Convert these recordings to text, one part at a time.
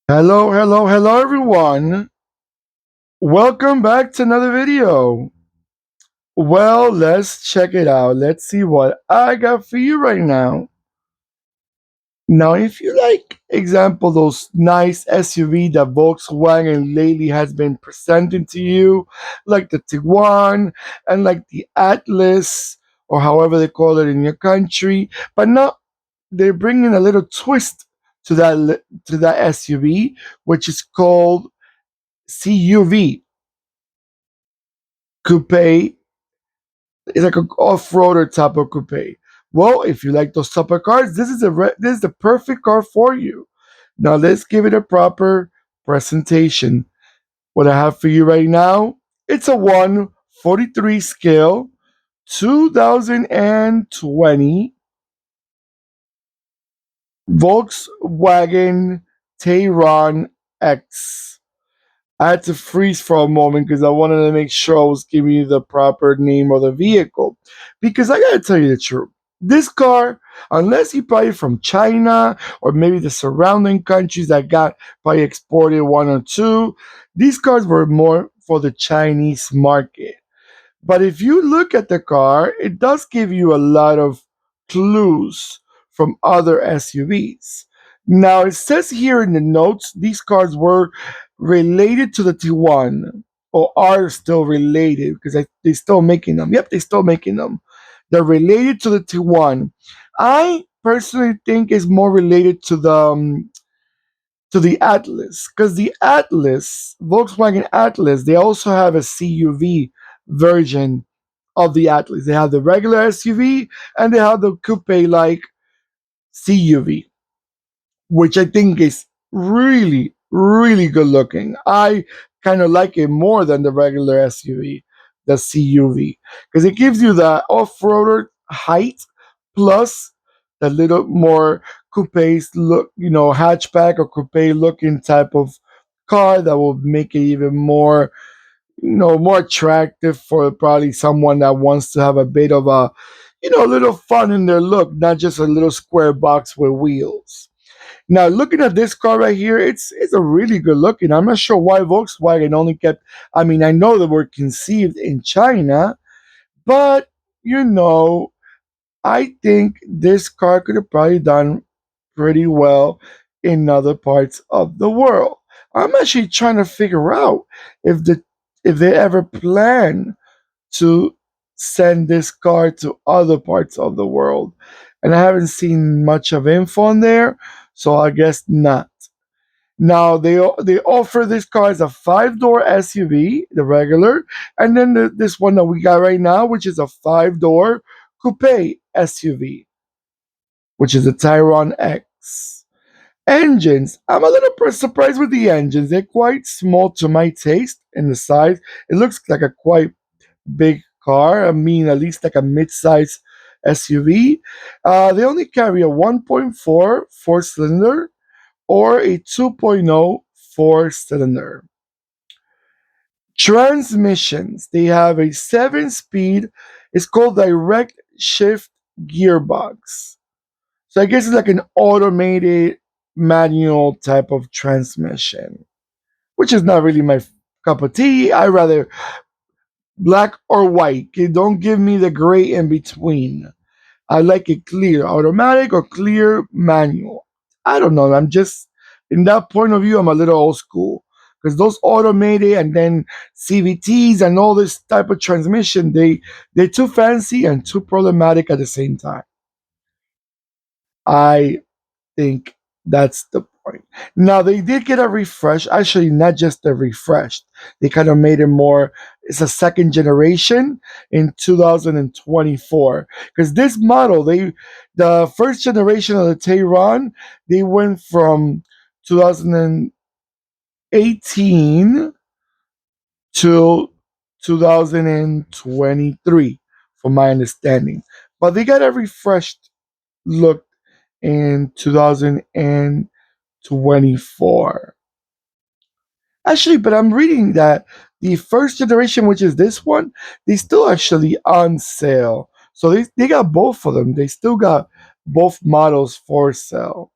Hello, hello, hello, everyone. Welcome back to another video. Well, let's check it out. Let's see what I got for you right now. Now, if you like, example, those nice SUV that Volkswagen lately has been presenting to you, like the Tiguan and like the Atlas, or however they call it in your country, but now they're bringing a little twist to that SUV, which is called CUV coupe. It's like an off-roader type of coupe. Well, if you like those type of cars, this is the perfect car for you. Now let's give it a proper presentation. What I have for you right now, it's a 143 scale 2020 Volkswagen Tayron X. I had to freeze for a moment because I wanted to make sure I was giving you the proper name of the vehicle. Because I gotta tell you the truth. This car, unless you buy it from China or maybe the surrounding countries that got probably exported one or two, these cars were more for the Chinese market. But if you look at the car, it does give you a lot of clues from other SUVs. Now, it says here in the notes these cars were related to the T1 or are still related because they're still making them. Yep, they're still making them. They're related to the T1. I personally think is more related to the Atlas because the Atlas, Volkswagen Atlas, they also have a CUV version of the Atlas. They have the regular SUV and they have the coupe like CUV, which I think is really, really good looking. I kind of like it more than the regular SUV, the CUV, because it gives you the off-roader height plus the little more coupe look, hatchback or coupe looking type of car that will make it even more, more attractive for probably someone that wants to have a bit of a little fun in their look, not just a little square box with wheels. Now, looking at this car right here, it's a really good looking. I'm not sure why Volkswagen only kept. I mean, I know they were conceived in China, but you know, I think this car could have probably done pretty well in other parts of the world. I'm actually trying to figure out if the if they ever plan to send this car to other parts of the world. And I haven't seen much of info on there, so I guess not. Now they offer this car as a five-door SUV, the regular, and then this one that we got right now, which is a five-door coupe SUV, which is a Tayron X. Engines. I'm a little surprised with the engines. They're quite small to my taste in the size. It looks like a quite big car. I mean, at least like a mid-size SUV. They only carry a 1.4 four-cylinder or a 2.0 four-cylinder. Transmissions. They have a seven-speed. It's called direct shift gearbox. So I guess it's like an automated manual type of transmission, which is not really my cup of tea. I rather black or white. Don't give me the gray in between. I like it clear, automatic or clear manual. I don't know. I'm just in that point of view. I'm a little old school because those automated and then CVTs and all this type of transmission, they're too fancy and too problematic at the same time. I think that's the point. Now they did get a refresh. Actually, not just a refresh. They kind of made it more. It's a second generation in 2024 because this model, the first generation of the Tayron, they went from 2018 to 2023, from my understanding. But they got a refreshed look in 2024. Actually, but I'm reading that the first generation, which is this one, they still actually on sale. So they got both of them. They still got both models for sale.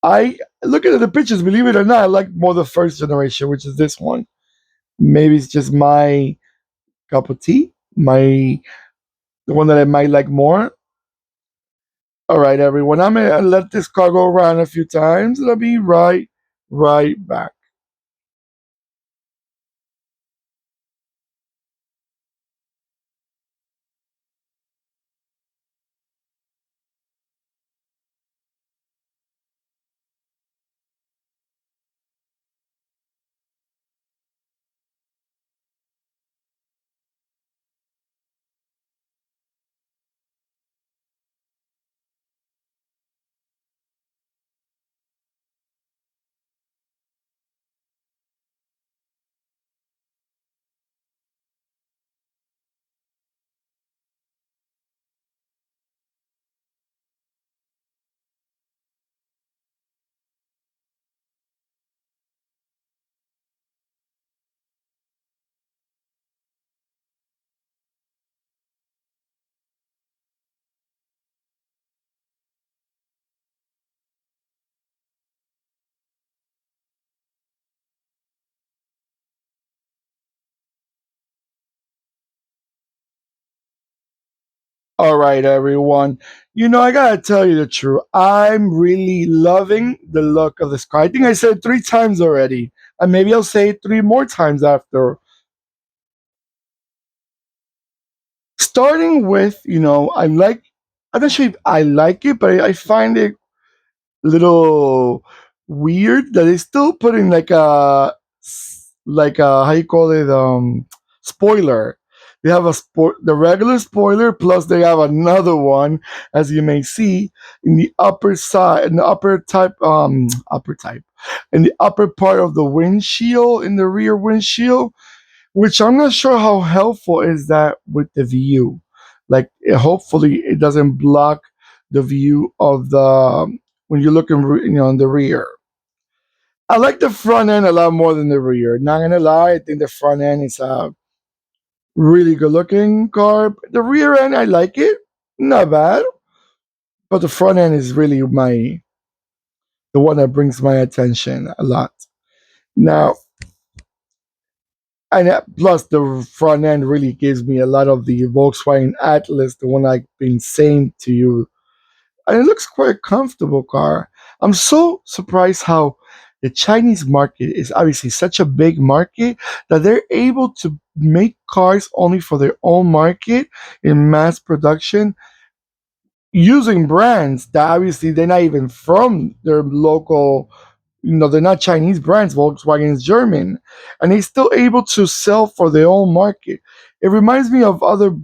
I looking at the pictures, believe it or not, I like more the first generation, which is this one. Maybe it's just my cup of tea, my the one that I might like more. All right, everyone, I'm gonna let this car go around a few times, and I'll be right back. All right, everyone. I gotta tell you the truth. I'm really loving the look of this car. I think I said it 3 times already, and maybe I'll say it 3 more times after. Starting with, I'm not sure if I like it, but I find it little weird that they still putting like a how you call it spoiler. They have the regular spoiler plus they have another one, as you may see in the upper side, in the upper type, in the upper part of the windshield, in the rear windshield, which I'm not sure how helpful is that with the view. Like, hopefully, it doesn't block the view of the when you're looking, in the rear. I like the front end a lot more than the rear. Not gonna lie, I think the front end is a really good looking car. The rear end, I like it, not bad, but the front end is really the one that brings my attention a lot. Now, and plus the front end really gives me a lot of the Volkswagen Atlas, the one I've been saying to you, and it looks quite a comfortable car. I'm so surprised how the Chinese market is obviously such a big market that they're able to make cars only for their own market in mass production using brands that obviously they're not even from their local, they're not Chinese brands. Volkswagen is German, and they're still able to sell for their own market. It reminds me of other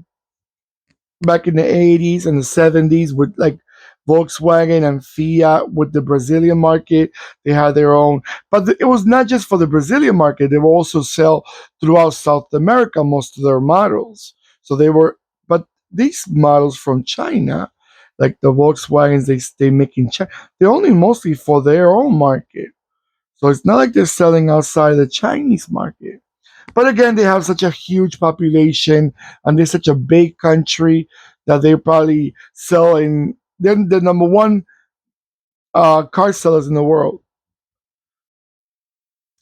back in the 80s and the 70s with like Volkswagen and Fiat with the Brazilian market. They had their own, but it was not just for the Brazilian market. They would also sell throughout South America most of their models. So but these models from China, like the Volkswagens, they make in China. They're only mostly for their own market. So it's not like they're selling outside the Chinese market. But again, they have such a huge population and they're such a big country that they probably sell in. They're the number one car sellers in the world.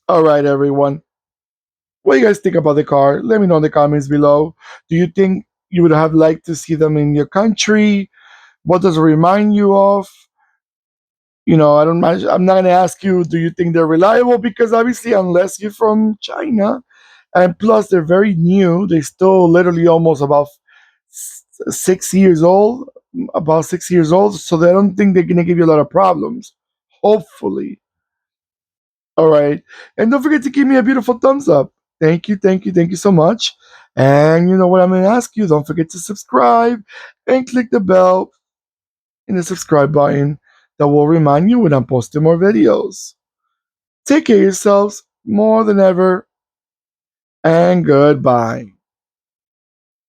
All right, everyone. What do you guys think about the car? Let me know in the comments below. Do you think you would have liked to see them in your country? What does it remind you of? I'm not gonna ask you, do you think they're reliable? Because obviously, unless you're from China, and plus they're very new, they still literally almost about 6 years old, about 6 years old. So they don't think they're gonna give you a lot of problems. Hopefully. All right, and don't forget to give me a beautiful thumbs up. Thank you so much. And you know what I'm gonna ask you? Don't forget to subscribe and click the bell in the subscribe button that will remind you when I'm posting more videos. Take care of yourselves more than ever, and goodbye.